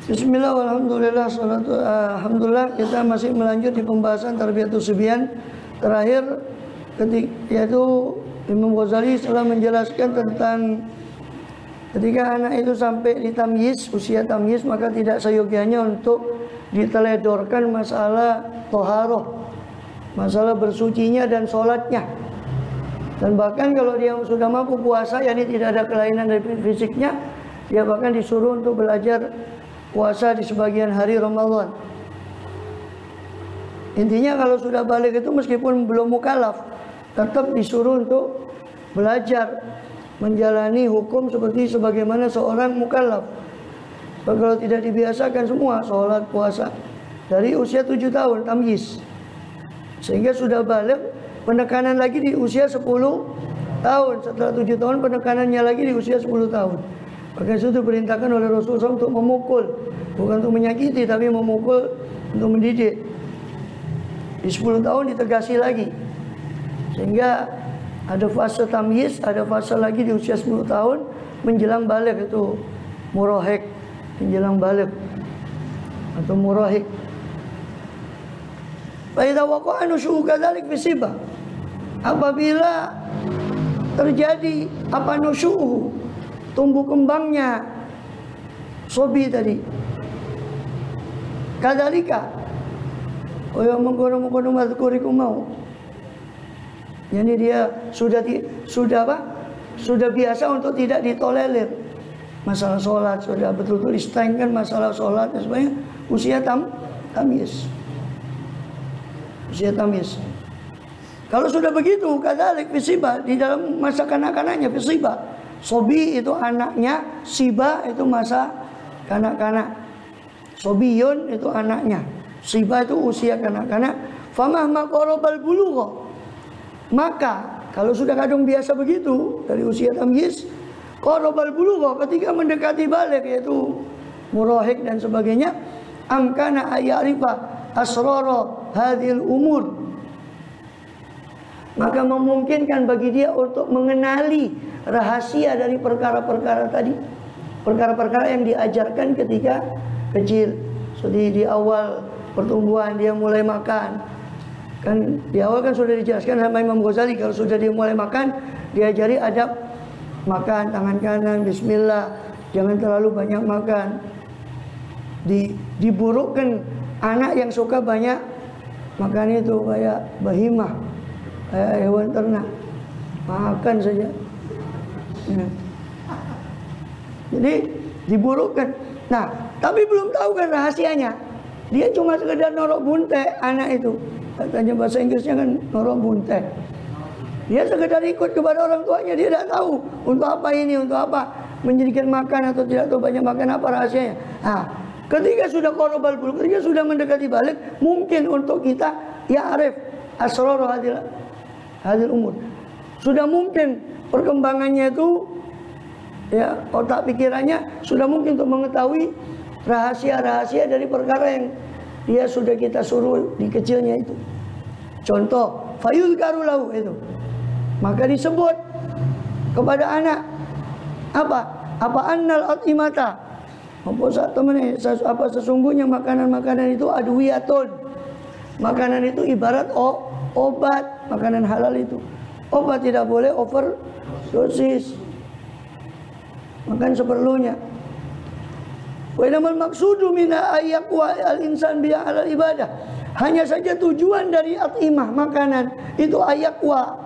Bismillah, alhamdulillah, alhamdulillah. Kita masih melanjut di pembahasan Tarbiyatus Subyan. Terakhir yaitu Imam Ghazali setelah menjelaskan tentang ketika anak itu sampai di tamyiz, usia tamyiz, maka tidak seyogianya untuk diteledorkan masalah toharoh, masalah bersucinya dan sholatnya. Dan bahkan kalau dia sudah mampu puasa, yakni tidak ada kelainan dari fisiknya, dia bahkan disuruh untuk belajar puasa di sebagian hari Ramadan. Intinya kalau sudah balik itu meskipun belum mukallaf, tetap disuruh untuk belajar menjalani hukum seperti sebagaimana seorang mukallaf. Kalau tidak dibiasakan semua sholat puasa dari usia 7 tahun tamyiz, sehingga sudah balik, penekanan lagi di usia 10 tahun. Setelah 7 tahun penekanannya lagi di usia 10 tahun. Maka itu diperintahkan oleh Rasulullah untuk memukul, bukan untuk menyakiti, tapi memukul untuk mendidik. Di 10 tahun ditegasi lagi, sehingga ada fase tamyiz, ada fase lagi di usia 10 tahun menjelang balik, itu murahik, menjelang balik atau murahik. Fa idza waqa'a nusyu'u kadzalik fi sibah, apabila terjadi apa nusyu'u, tumbuh kembangnya sobi tadi, kadzalika oh yang mengkono-mengkono mazkurikum mau, jadi dia sudah apa? Sudah biasa untuk tidak ditolerir masalah sholat, sudah betul-betul disetengkan masalah sholat dan sebagainya. Usia tamyiz, usia tamyiz. Kalau sudah begitu, kadzalik fisiba, di dalam masa kanak-kanaknya fisiba. Sobi itu anaknya, siba itu masa kanak-kanak. Sobiyun itu anaknya, siba itu usia kanak-kanak. Famahma qarabal bulugha, maka kalau sudah kadung biasa begitu dari usia tamyiz, qarabal bulugha, ketika mendekati balik yaitu murahik dan sebagainya, amkana ayarifa asrara hadhil umur, maka memungkinkan bagi dia untuk mengenali rahasia dari perkara-perkara tadi, perkara-perkara yang diajarkan ketika kecil. Jadi di awal pertumbuhan dia mulai makan, kan di awal kan sudah dijelaskan sama Imam Ghazali, kalau sudah dia mulai makan, diajari adab makan, tangan kanan bismillah, jangan terlalu banyak makan. Diburukkan anak yang suka banyak makan itu kayak bahimah, kayak hewan ternak, makan saja. Ya. Jadi diburukkan. Nah, tapi belum tahu kan rahasianya. Dia cuma sekedar norok bunte anak itu. Katanya bahasa Inggrisnya kan norok bunte. Dia sekedar ikut kepada orang tuanya, dia tidak tahu untuk apa ini, untuk apa menjadikan makan atau tidak tahu banyak makan, apa rahasianya. Nah, ketika sudah qarabal bulugh, ketika sudah mendekati balik, mungkin untuk kita ya arif asrar hadil umur. Sudah mungkin perkembangannya itu, ya otak pikirannya sudah mungkin untuk mengetahui rahasia-rahasia dari perkara yang dia sudah kita suruh di kecilnya itu. Contoh, fayuzkaru lahu itu. Maka disebut kepada anak apa annal atimata, apa sesungguhnya makanan-makanan itu adwiyatun. Makanan itu ibarat obat, makanan halal itu. Obat tidak boleh overdosis. Makan seperlunya. Wa inamal maqsudu min ayyaqwa al-insan bi ala ibadah. Hanya saja tujuan dari atimah makanan itu ayyaqwa.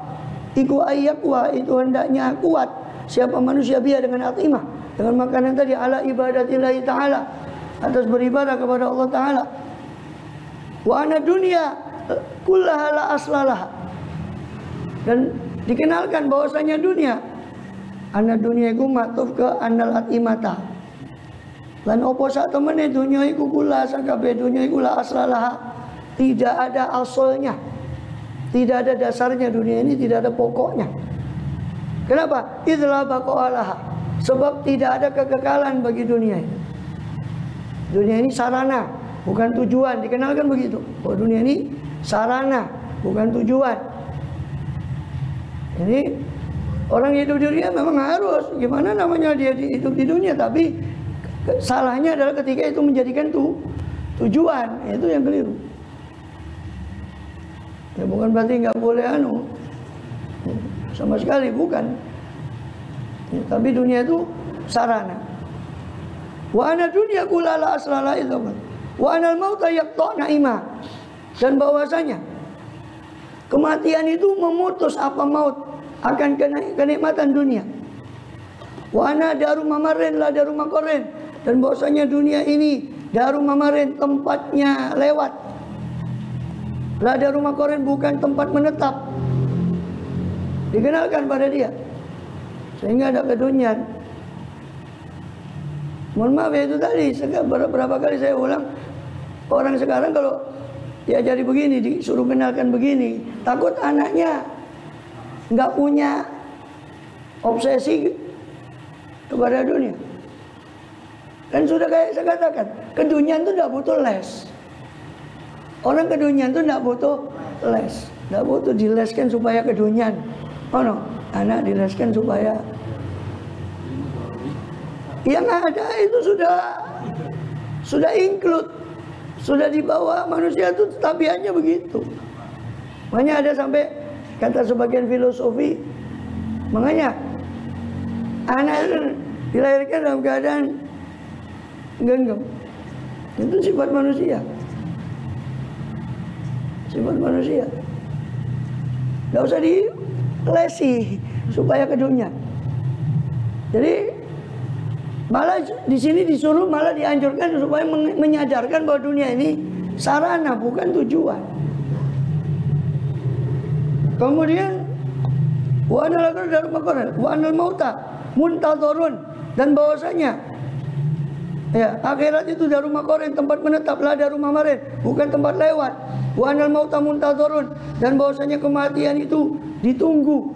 Itu hendaknya kuat siapa manusia biar dengan atimah, dengan makanan tadi ala ibadatillahi ta'ala, atas beribadah kepada Allah Ta'ala. Wa ana dunya kullaha la aslalah, dan dikenalkan bahwasanya dunia, ana dunia iku matuf ke annal atimata, lan opo sak temene dunia iku kula sakabeh dunia iku la aslalah, tidak ada asalnya, tidak ada dasarnya. Dunia ini tidak ada pokoknya. Kenapa? Idza baqa'alaha, sebab tidak ada kekekalan bagi dunia ini. Dunia ini sarana, bukan tujuan. Dikenalkan begitu, bahwa dunia ini sarana, bukan tujuan. Jadi orang hidup di dunia memang harus, gimana namanya dia hidup di dunia, tapi Salahnya adalah ketika itu menjadikan tujuan, itu yang keliru. Ya bukan berarti nggak boleh sama sekali bukan. Ya, tapi dunia itu sarana. Wa ana dunya kulala aslala itu. Wa anal mauta yaqta naima. Dan bahwasanya kematian itu memutus apa maut akan kenikmatan dunia. Wa ana daru mamarin la daru makorin. Dan bahwasanya dunia ini daru mamarin, tempatnya lewat. La daru makorin, bukan tempat menetap. Dikenalkan pada dia, sehingga ada kedunian. Mohon maaf ya, itu tadi berapa kali saya ulang. Orang sekarang kalau diajari begini, disuruh kenalkan begini, takut anaknya nggak punya obsesi kepada dunia. Dan sudah kayak saya katakan, kedunian itu tidak butuh les. Orang kedunian itu tidak butuh les, tidak butuh dileskan supaya kedunian. Oh no, anak dileskan supaya yang ada itu sudah include, sudah dibawa manusia itu tabiatnya begitu. Makanya ada sampai kata sebagian filosofi, makanya anak dilahirkan dalam keadaan genggam. Itu sifat manusia. Sifat manusia. Tidak usah dilesi supaya ke dunia. Jadi malah di sini disuruh, malah dianjurkan supaya menyadarkan bahwa dunia ini sarana bukan tujuan. Kemudian wa anal daru makoran wa anal mauta muntadharun, dan bahwasanya ya akhirat itu daru makoran, tempat menetap, lah daru mamarin, bukan tempat lewat. Wa anal mauta muntadharun, dan bahwasanya kematian itu ditunggu,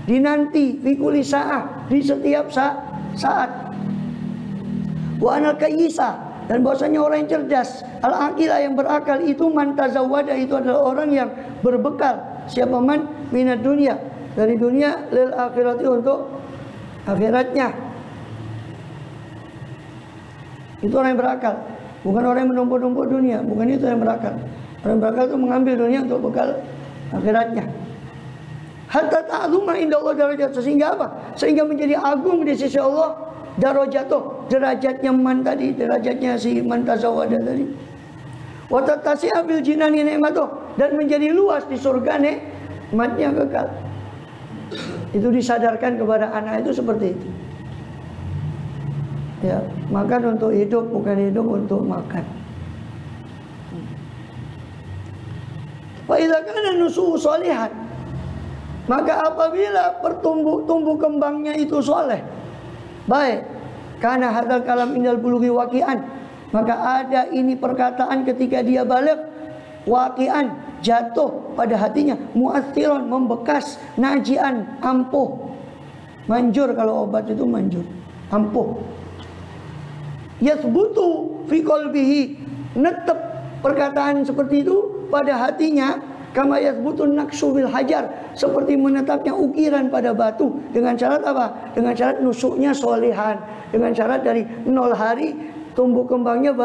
dinanti, fi kulli sa'ah, di setiap saat. Wa anal kayyisa, dan bahwasanya orang yang cerdas, al-aqilah, yang berakal, itu man tazawwada, itu adalah orang yang berbekal, siapa man minad dunia, dari dunia, lil akhirati, untuk akhiratnya. Itu orang yang berakal, bukan orang yang menumpuk-numpuk dunia, bukan itu yang berakal. Orang yang berakal itu mengambil dunia untuk bekal akhiratnya. Hatta ta'zuma indallah darajat, sehingga apa? Sehingga menjadi agung di sisi Allah darajatuh, derajatnya man tadi, derajatnya si man tazawwada tadi. Wa tatasi'a bil jinani ni'matuh, dan menjadi luas di surga nikmatnya kekal. Itu disadarkan kepada anak itu seperti itu. Ya, makan untuk hidup, bukan hidup untuk makan. Fa idza kana nusu'u sholihan, maka apabila tumbuh kembangnya itu soleh, baik, karena hadzal kalam indal bulughi waqi'an, maka ada ini perkataan ketika dia balik, waqi'an, jatuh pada hatinya, mu'athiron, membekas, najian, ampuh, manjur, kalau obat itu manjur, ampuh. Yathbutu fi qalbihi, netep perkataan seperti itu pada hatinya, kama yathbutun naqshu bil hajar, seperti menetapnya ukiran pada batu. Dengan syarat apa? Dengan syarat nusuknya solihan, dengan syarat dari 0 hari tumbuh kembangnya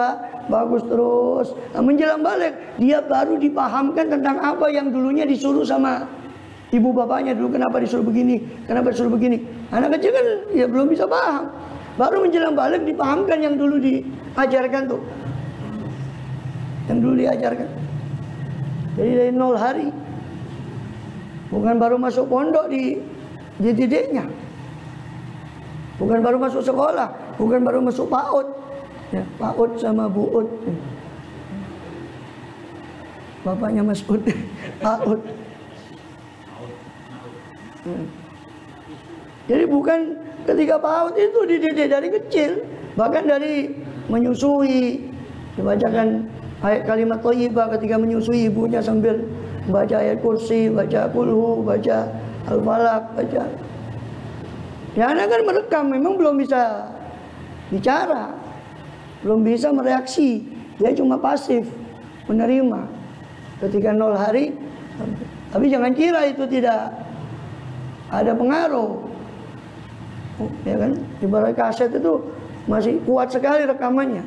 bagus terus. Nah, menjelang balik dia baru dipahamkan tentang apa yang dulunya disuruh sama ibu bapaknya dulu, kenapa disuruh begini, kenapa disuruh begini. Anak kecil kan ya belum bisa paham. Baru menjelang balik dipahamkan yang dulu diajarkan tuh, yang dulu diajarkan. Jadi dari 0 hari, bukan baru masuk pondok dididiknya, bukan baru masuk sekolah, bukan baru masuk PAUD, ya, PAUD sama Bu Ud, bapaknya Mas Ud, PAUD. Jadi bukan ketika PAUD itu dididik dari kecil, bahkan dari menyusui, dibacakan ayat kalimat thayyibah ketika menyusui ibunya sambil baca ayat kursi, baca kulhu, baca al-falaq, baca. Ya anak kan merekam, memang belum bisa bicara, belum bisa mereaksi, dia cuma pasif menerima ketika 0 hari. Tapi jangan kira itu tidak ada pengaruh. Ya kan, ibarat kaset itu masih kuat sekali rekamannya.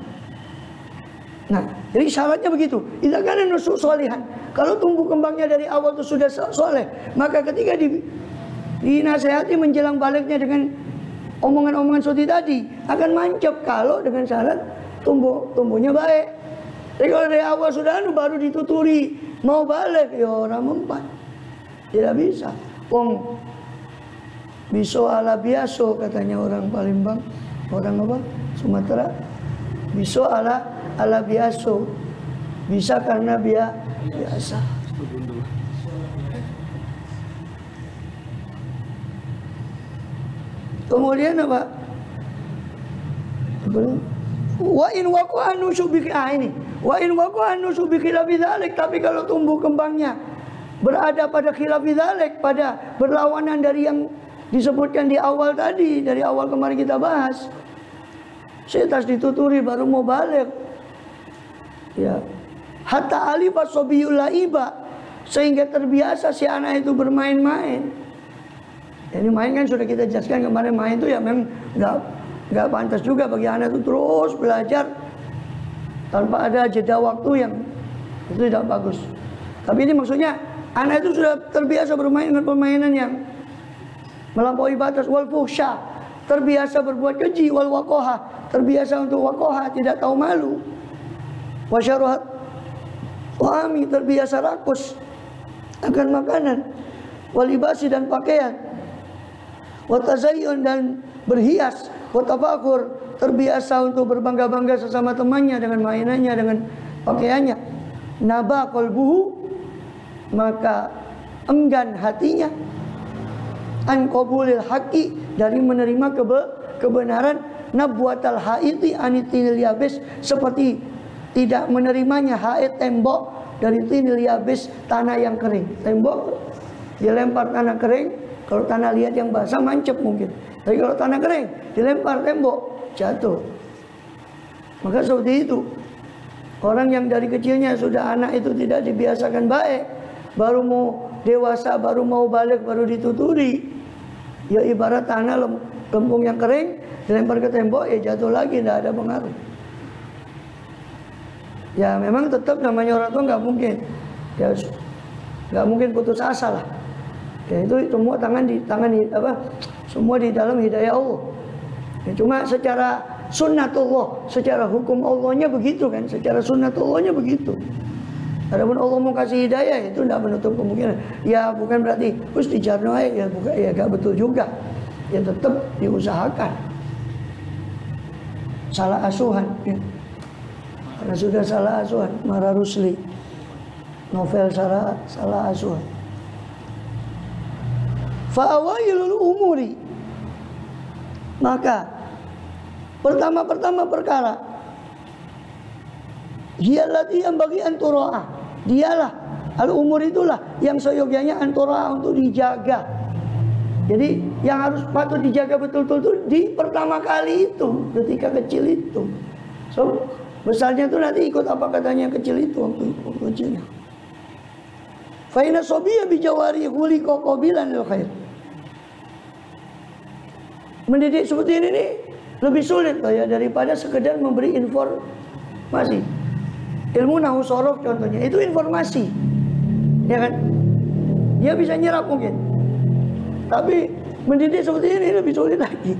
Nah, jadi syaratnya begitu. Idza kana nusuk solihan. Kalau tumbuh kembangnya dari awal itu sudah soleh, maka ketika dinasehati menjelang baliknya dengan omongan-omongan seperti tadi akan mancap kalau dengan syarat tumbuhnya baik. Jadi kalau dari awal sudah baru dituturi mau balik, ya orang mempan. Tidak bisa. Biso ala biaso katanya orang Palembang, orang apa? Sumatera. Biso ala biaso. Bisa karena biasa. Kemudian apa? Wa in waqa'a nusubiki ini. Wa in waqa'a nusubiki la bidzalik, tapi kalau tumbuh kembangnya berada pada khilaf bidzalik, pada berlawanan dari yang disebutkan di awal tadi, dari awal kemarin kita bahas. Setas dituturi baru mau balik. Ya. Hatta alifa sobiyul laiba, sehingga terbiasa si anak itu bermain-main. Ini main kan sudah kita jelaskan kemarin, main itu ya memang nggak pantas juga bagi anak itu terus belajar tanpa ada jeda waktu yang itu tidak bagus. Tapi ini maksudnya anak itu sudah terbiasa bermain dengan permainan yang melampaui batas, wal fuhsya, terbiasa berbuat keji, wal waqaha, terbiasa untuk waqaha, tidak tahu malu, wasyaruhat wami, terbiasa rakus akan makanan, walibasi dan pakaian, watazayyun dan berhias, watafakur, terbiasa untuk berbangga-bangga sesama temannya dengan mainannya, dengan pakaiannya. Naba qalbuhu, maka enggan hatinya an qabulil haqqi, dari menerima kebenaran, nabwatal haiti anitinil yabis, seperti tidak menerimanya haid, tembok, dari tinil yabis, tanah yang kering. Tembok dilempar tanah kering, kalau tanah liat yang basah mancep mungkin. Tapi kalau tanah kering dilempar tembok, jatuh. Maka seperti itu. Orang yang dari kecilnya sudah anak itu tidak dibiasakan baik, baru mau dewasa, baru mau balik, baru dituturi, ya ibarat tanah lempung yang kering dilempar ke tembok, ya jatuh lagi, tidak ada pengaruh. Ya memang tetap namanya orang tua nggak mungkin, ya nggak mungkin putus asa lah. Ya itu semua semua di dalam hidayah Allah. Ya, cuma secara sunnatullah, secara hukum Allahnya begitu kan, secara sunnatullahnya begitu. Adapun Allah mau kasih hidayah itu tidak menutup kemungkinan. Ya bukan berarti terus dijarno ya, bukan, ya gak betul juga. Ya tetap diusahakan. Salah asuhan. Ya. Karena sudah salah asuhan, Mara Rusli, novel salah asuhan. Fa'awailul umuri, maka pertama perkara, dialah yang bagi antura'a, dialah al-umur, itulah yang seyogyanya antura'a, untuk dijaga. Jadi yang harus patut dijaga betul-betul itu di pertama kali itu, ketika kecil itu. So besarnya itu nanti ikut apa katanya kecil itu, waktu kecilnya. Fa inna sabiyya bi jawari khuliqa qabilan lil khair. Mendidik seperti ini nih lebih sulit loh ya, daripada sekedar memberi informasi. Ilmu nahwu shorof contohnya, itu informasi, ya kan? Dia bisa nyerap mungkin. Tapi mendidik seperti ini lebih sulit lagi.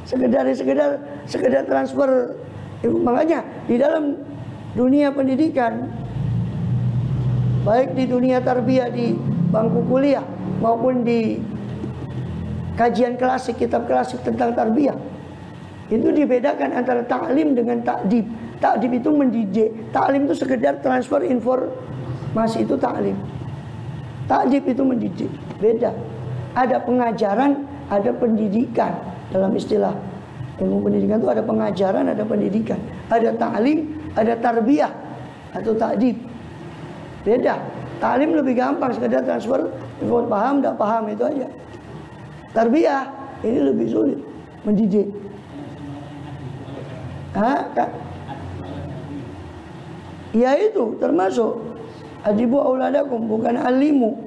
Sekedar transfer. Makanya di dalam dunia pendidikan, baik di dunia tarbiyah di bangku kuliah maupun di kajian klasik, kitab klasik tentang tarbiyah, itu dibedakan antara ta'lim dengan ta'dib. Ta'dib itu mendidik, ta'lim itu sekedar transfer informasi, itu ta'lim. Ta'dib itu mendidik, beda. Ada pengajaran, ada pendidikan. Dalam istilah ilmu pendidikan itu ada pengajaran, ada pendidikan. Ada ta'lim, ada tarbiyah atau ta'dib. Beda. Ta'lim lebih gampang, sekedar transfer informasi, paham, tidak paham, itu aja. Tarbiyah ini lebih sulit, mendidik. Ya itu termasuk adibu auladakum, bukan alimu,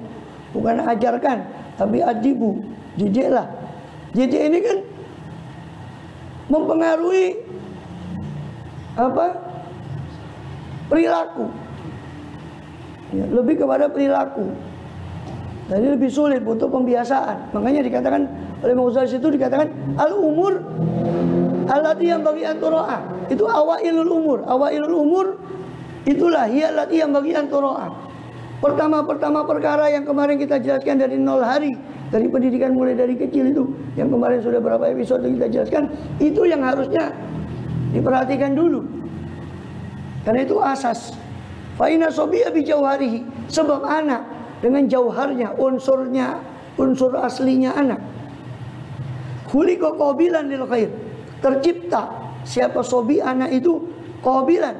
bukan ajarkan, tapi adibu, didiklah. Didik ini kan mempengaruhi perilaku. Ya, lebih kepada perilaku. Jadi lebih sulit, butuh pembiasaan. Makanya dikatakan oleh Mauzali itu dikatakan al-umur allati yang bagi antoroa. Itu awailul umur. Awailul umur itulah ya allati yang bagi antoroa. Pertama perkara yang kemarin kita jelaskan dari 0 hari, dari pendidikan mulai dari kecil itu, yang kemarin sudah berapa episode kita jelaskan, itu yang harusnya diperhatikan dulu. Karena itu asas. Fa inna sobiya bi jauharihi, sebab anak dengan jauharnya, unsurnya, unsur aslinya anak. Khuliqa qabilan lil khair, tercipta siapa sobi anak itu qabilan,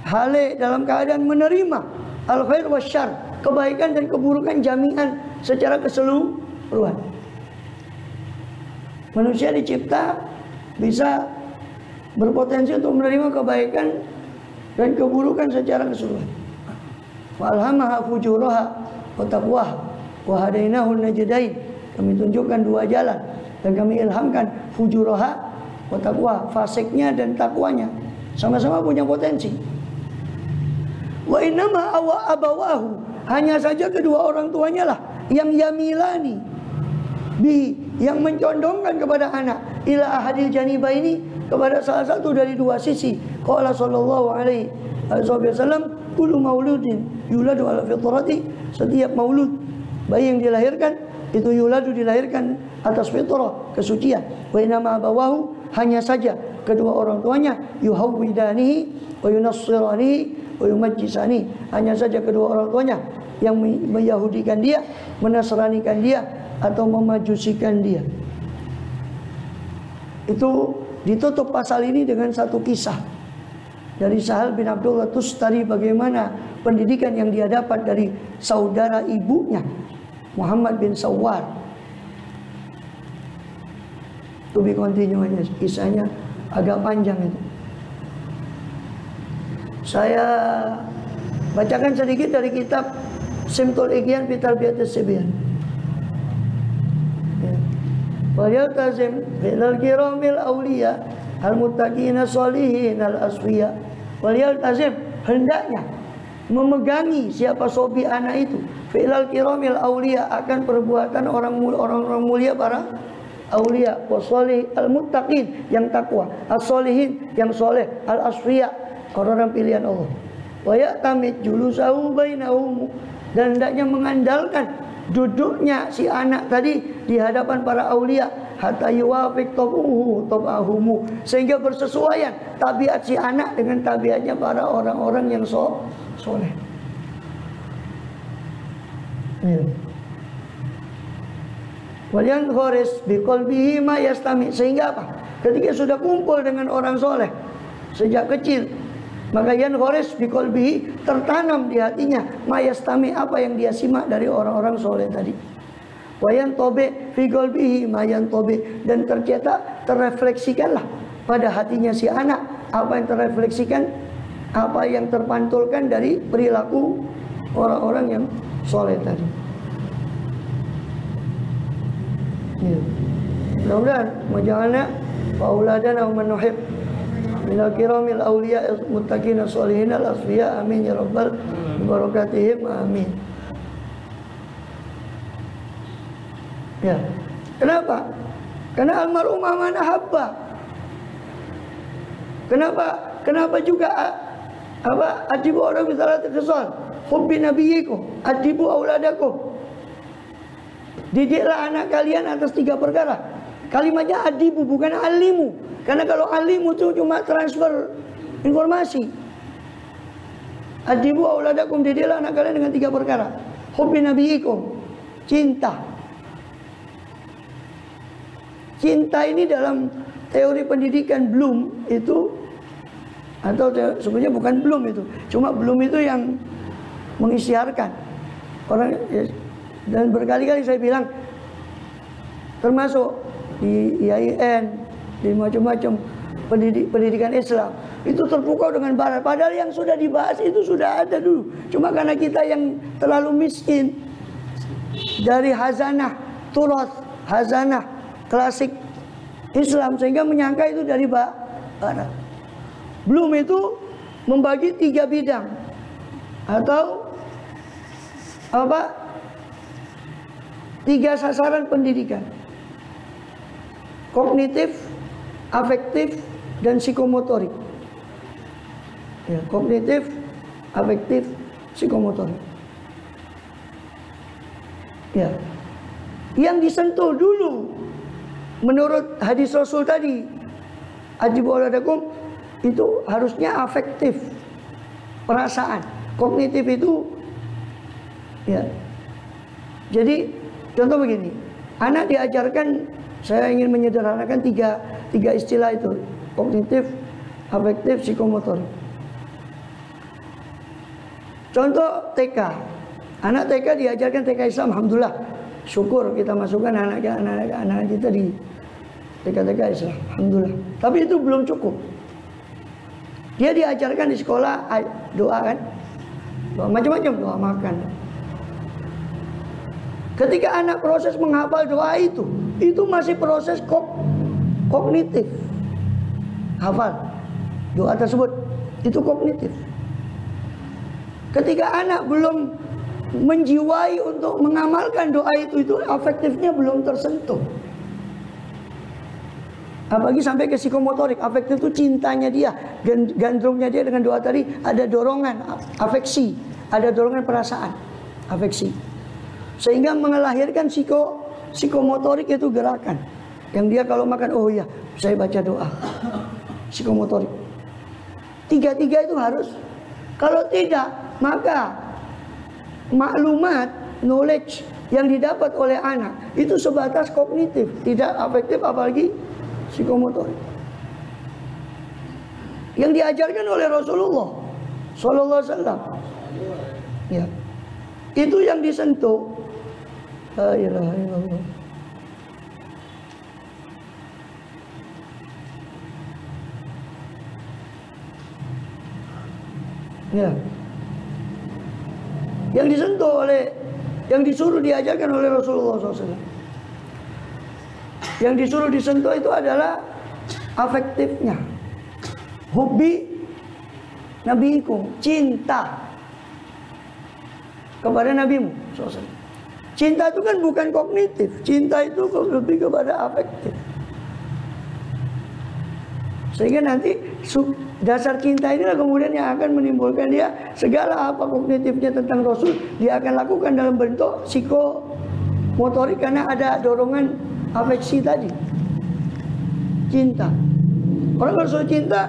hale dalam keadaan menerima al khair wasyarr, kebaikan dan keburukan jami'an secara keseluruhan. Manusia dicipta bisa berpotensi untuk menerima kebaikan dan keburukan secara keseluruhan. Wa alhamaha fujuraha wa taqwaha wa hadainahu najdain. Kami tunjukkan 2 jalan dan kami ilhamkan fujuraha wa taqwaha, fasiknya dan takwanya sama-sama punya potensi. Wa innama abawahu, hanya saja kedua orang tuanya lah yang yamilani bi, yang mencondongkan kepada anak ila ahadil janibaini, kepada salah satu dari 2 sisi. Qala sallallahu alaihi wasallam, kullu mauludin yuladu ala fitrati, setiap maulud, bayi yang dilahirkan itu yuladu, dilahirkan atas fitrah, kesucian. Wa inama abawahu, hanya saja kedua orang tuanya yuhawwidanihi wa yunassiranihi wa yumajjisani, hanya saja kedua orang tuanya yang meyahudikan dia, menasranikan dia, atau memajusikan dia. Itu ditutup pasal ini dengan satu kisah dari Sahal bin Abdullah Tustari, bagaimana pendidikan yang dia dapat dari saudara ibunya Muhammad bin Sawwar. To be continue aja, kisahnya agak panjang itu. Saya bacakan sedikit dari kitab Simtul Igyan fi Tarbiyatis Sibyan. Waliyaltazim bilal kiramil awliya al-muttaqina sholihin al-asfiya. Waliyaltazim, hendaknya memegangi siapa sobi anak itu fi'lal kiramil awliya, akan perbuatan orang-orang mulia, para awliya, wasolih al-muttaqin, yang takwa, as-solihin, yang soleh, al-asfiya, orang-orang pilihan Allah. Wa ya'tamid julusahu bainahum, dan hendaknya mengandalkan duduknya si anak tadi di hadapan para aulia, hatta yuwafiq tabahumu, sehingga bersesuaian tabiat si anak dengan tabiatnya para orang-orang yang soleh. Walian khoris biqalbihi ma yastami, sehingga apa? Ketika sudah kumpul dengan orang soleh sejak kecil, maka yan khoris biqalbihi, tertanam di hatinya ma yastami, apa yang dia simak dari orang-orang soleh tadi. Wayan tobe fi qalbihi ma yan tobe, dan tercetak, terrefleksikanlah pada hatinya si anak apa yang terrefleksikan, apa yang terpantulkan dari perilaku orang-orang yang soleh tadi. Mudah-mudahan majalana fauladan wa manuhib minal kiramil awliya muttaqina sholihin al-asfiya, amin ya rabbal barakatihim, amin. Ya. Kenapa? Karena almarhum man ahabba. Kenapa juga adibu orang misalnya terkesan hubbi nabiyikum, adibu auladakum, didiklah anak kalian atas 3 perkara. Kalimatnya adibu, bukan alimu. Karena kalau alimu itu cuma transfer informasi. Adibu auladakum, didiklah anak kalian dengan 3 perkara. Hubbi nabiyikum, cinta. Cinta ini dalam teori pendidikan Bloom itu, atau sebenarnya bukan Bloom itu, cuma Bloom itu yang mengisytiharkan orang. Dan berkali-kali saya bilang, termasuk di IAIN, di macam-macam pendidikan Islam, itu terpukau dengan barat. Padahal yang sudah dibahas itu sudah ada dulu. Cuma karena kita yang terlalu miskin dari hazanah turas, hazanah klasik Islam sehingga menyangka itu dari barat. Bloom itu membagi 3 bidang atau 3 sasaran pendidikan: kognitif, afektif, dan psikomotorik. Ya, kognitif, afektif, psikomotorik. Ya, yang disentuh dulu menurut hadis Rasul tadi, ajibu awladakum, itu harusnya afektif, perasaan. Kognitif itu, ya. Jadi contoh begini, anak diajarkan, saya ingin menyederhanakan tiga istilah itu: kognitif, afektif, psikomotorik. Contoh TK, anak TK diajarkan TK Islam, alhamdulillah, syukur kita masukkan anak kita di TK Islam, alhamdulillah. Tapi itu belum cukup. Dia diajarkan di sekolah doa kan, doa macam-macam, doa makan. Ketika anak proses menghafal doa itu masih proses kognitif. Hafal doa tersebut, itu kognitif. Ketika anak belum menjiwai untuk mengamalkan doa itu afektifnya belum tersentuh. Apalagi sampai ke psikomotorik. Afektif itu cintanya dia, gandrungnya dia dengan doa tadi, ada dorongan afeksi, ada dorongan perasaan, afeksi. Sehingga mengelahirkan psikomotorik, itu gerakan. Yang dia kalau makan, oh iya, saya baca doa. Psikomotorik. 3 itu harus. Kalau tidak, maka maklumat, knowledge yang didapat oleh anak itu sebatas kognitif, tidak afektif, apalagi psikomotorik. Yang diajarkan oleh Rasulullah Sallallahu Alaihi Wasallam, ya, itu yang disentuh. La ilaha illallah. Ya, yang disentuh oleh, yang disuruh diajarkan oleh Rasulullah SAW, yang disuruh disentuh itu adalah afektifnya. Hubbi nabiikum, cinta kepada nabimu SAW. Cinta itu kan bukan kognitif, cinta itu lebih kepada afektif. Sehingga nanti dasar cinta inilah kemudian yang akan menimbulkan dia segala apa kognitifnya tentang Rasul, dia akan lakukan dalam bentuk psikomotorik karena ada dorongan afeksi tadi. Cinta. Orang kalau soal cinta,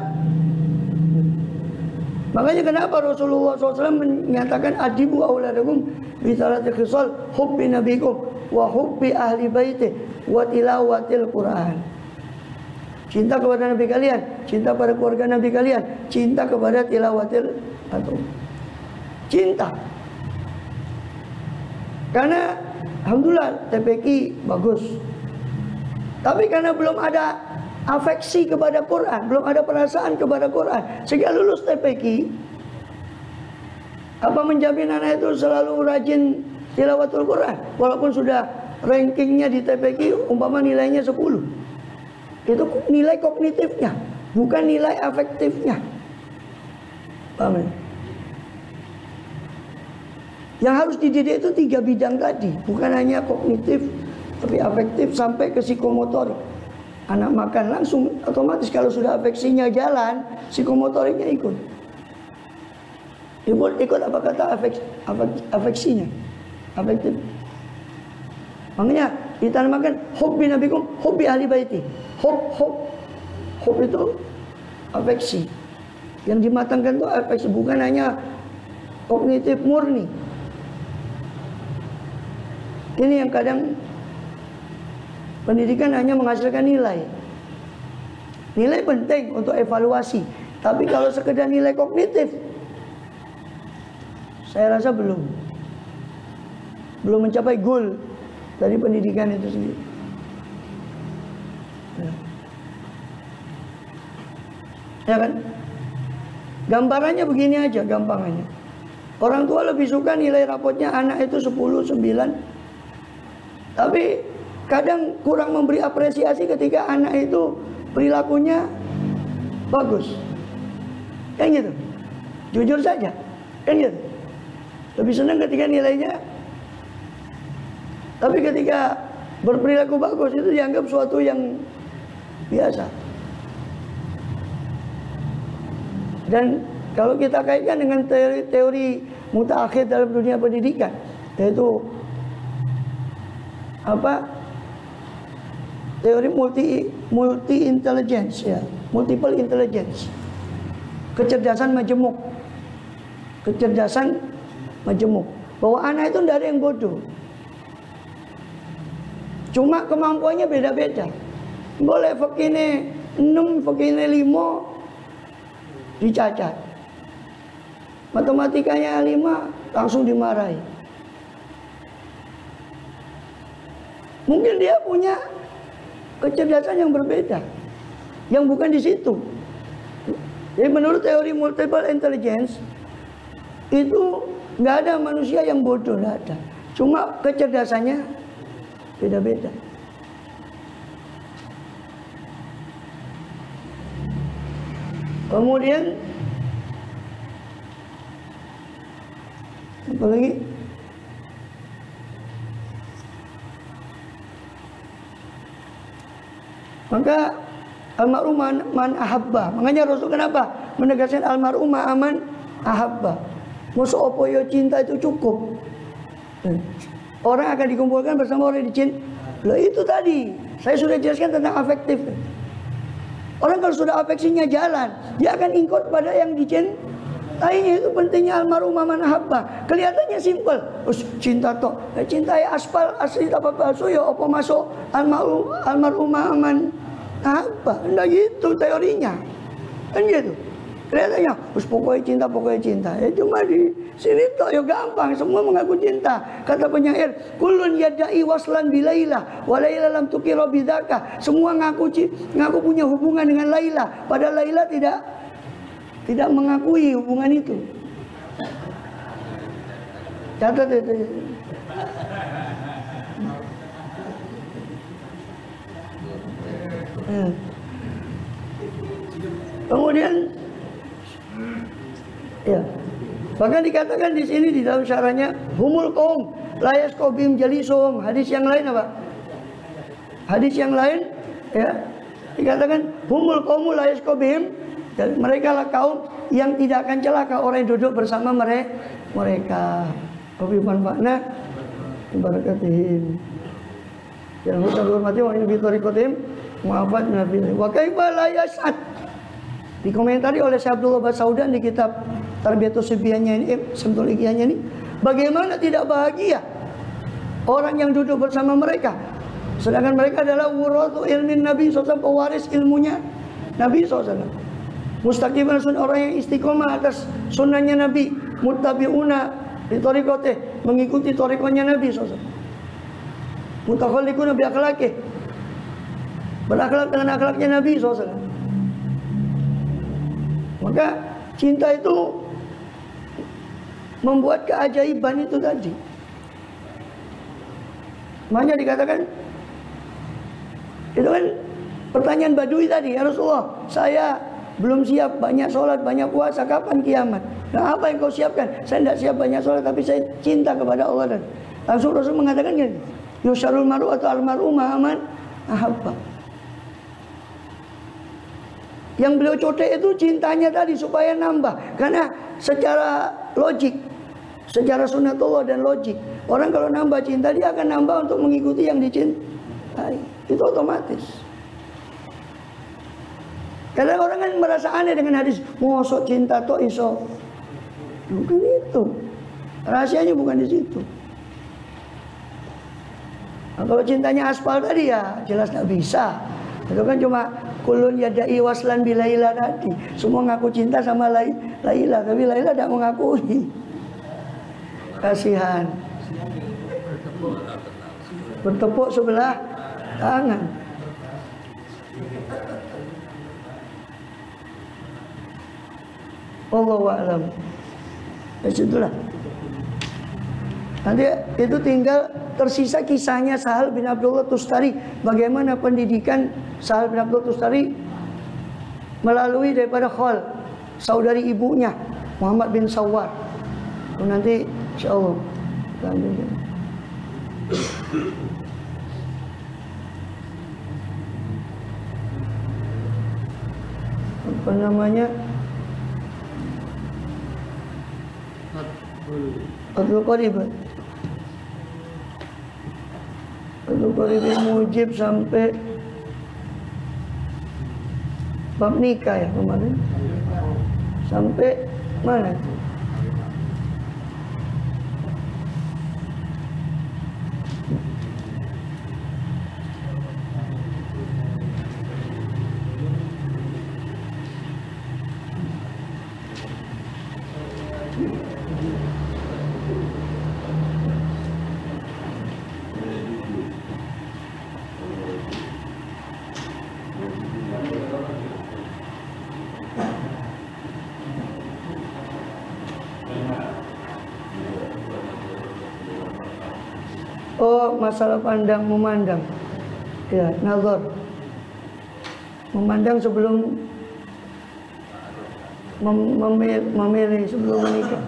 makanya kenapa Rasulullah SAW menyatakan adibu auladakum bisalati khisal hubbi nabikum wa hubbi ahli baiti wa tilawatil Quran. Cinta kepada Nabi kalian, cinta pada keluarga Nabi kalian, cinta kepada tilawatil atau cinta. Karena alhamdulillah TPQ bagus. Tapi karena belum ada afeksi kepada Quran, belum ada perasaan kepada Quran, sehingga lulus TPQ, apa menjamin anak itu selalu rajin tilawatul Quran walaupun sudah rankingnya di TPQ umpama nilainya 10? Itu nilai kognitifnya, bukan nilai afektifnya. Paham ya? Yang harus dididik itu 3 bidang tadi, bukan hanya kognitif, tapi afektif sampai ke psikomotorik. Anak makan langsung otomatis kalau sudah afeksinya jalan, psikomotoriknya ikut. Ikut apa kata afeksinya, afektif. Makanya ditanamkan hubbi nabikum, hubbi ahli baiti. Hub itu afeksi. Yang dimatangkan itu afeksi, bukan hanya kognitif murni. Ini yang kadang pendidikan hanya menghasilkan nilai. Nilai penting untuk evaluasi, tapi kalau sekedar nilai kognitif, saya rasa belum mencapai goal dari pendidikan itu sendiri. Ya kan? Gambarannya begini aja, gampangannya. Orang tua lebih suka nilai rapotnya anak itu 10, 9. Tapi kadang kurang memberi apresiasi ketika anak itu perilakunya bagus. Kan gitu. Jujur saja. Kan gitu. Lebih senang ketika nilainya. Tapi ketika berperilaku bagus itu dianggap suatu yang biasa. Dan kalau kita kaitkan dengan teori mutaakhir dalam dunia pendidikan, yaitu apa? Teori multi intelligence, ya, multiple intelligence, kecerdasan majemuk, bahwa anak itu tidak ada yang bodoh, cuma kemampuannya beda-beda. Boleh fakine 6, fakine 5 dicacat, matematikanya 5 langsung dimarahi. Mungkin dia punya kecerdasan yang berbeda, yang bukan di situ. Jadi menurut teori multiple intelligence itu nggak ada manusia yang bodoh, nggak ada. Cuma kecerdasannya beda-beda. Kemudian apa lagi? Maka almarhum man ahabba. Makanya Rasul kenapa menegaskan almarhum aman ahabba. Masa opo yo cinta itu cukup. Orang akan dikumpulkan bersama orang yang dicinta. Loh itu tadi saya sudah jelaskan tentang afektif. Orang kalau sudah afeksinya jalan, dia akan ikut pada yang dicintainya. Itu pentingnya almarhum man ahabba. Kelihatannya simpel. Cinta toh, cintai aspal asli apa palsu ya opo masuk almarhum man ahabba. Enggak gitu teorinya. Kan gitu. Kelihatannya, pokoknya cinta. Cuma di sini toh ya gampang, semua mengaku cinta. Kata penyair, kullun yadai waslan bilailah, walaila lam tukira bidzaka. Semua ngaku punya hubungan dengan Laila, padahal Laila tidak mengakui hubungan itu. Catat itu. Kemudian ya, bahkan dikatakan di sini di dalam syarahnya humul qaum la yasqobim jalisum. Hadis yang lain apa? Hadis yang lain ya, dikatakan humul qaum la yasqobim, mereka lah kaum yang tidak akan celaka orang yang duduk bersama mereka. Wabi manfaatna barakatihim. Yang harus dihormati wa in bi tariqatihim mu'afat min al-fitnah. Wa kaifa la yas'ad. Dikomentari oleh Syekh Abdullah Basaudan di kitab Tarbiyatus Sibyannya ini, Samtul Iqiyahnya ini, bagaimana tidak bahagia orang yang duduk bersama mereka, sedangkan mereka adalah wuratu ilmin Nabi SAW, pewaris ilmunya Nabi SAW. Mustaqiman sunnah, orang yang istiqomah atas sunnahnya Nabi, muttabi'una di tariqatih, mengikuti tariqatnya Nabi SAW. Mutakhalliquna bi akhlaqih, berakhlak dengan akhlaknya Nabi SAW. Maka cinta itu membuat keajaiban itu tadi. Makanya dikatakan, itu kan pertanyaan Badui tadi, ya Rasulullah, saya belum siap banyak sholat, banyak puasa, kapan kiamat? Nah, apa yang kau siapkan? Saya tidak siap banyak sholat, tapi saya cinta kepada Allah. Dan langsung Rasul mengatakan gini, yusharul maru atau almaru ma'aman ahabba. Yang beliau cotek itu cintanya tadi supaya nambah. Karena secara logik, secara sunnatullah dan logik, orang kalau nambah cinta dia akan nambah untuk mengikuti yang dicintai. Itu otomatis. Kadang orang kan merasa aneh dengan hadis, mosok cinta tok iso. Bukan itu. Rahasianya bukan di situ. Nah, kalau cintanya aspal tadi ya jelas nggak bisa. Itu kan cuma kulun yadai waslan bilaila tadi. Semua ngaku cinta sama Laila, tapi Laila tidak mengakui. Kasihan. Bertepuk sebelah tangan. Wallahu a'lam. Ya situlah. Nanti itu tinggal tersisa kisahnya Sahal bin Abdullah Tustari. Bagaimana pendidikan Sahal bin Abdullah Tustari melalui daripada Khal, saudari ibunya Muhammad bin Sawar. Nanti insyaallah kita ambil. Apa namanya? Abdul Qarib. Abdul Qarib Mujib sampai bab nikah ya kemarin. Sampai mana itu? Oh, masalah pandang memandang. Ya, nazar. Memandang sebelum memilih sebelum menikah.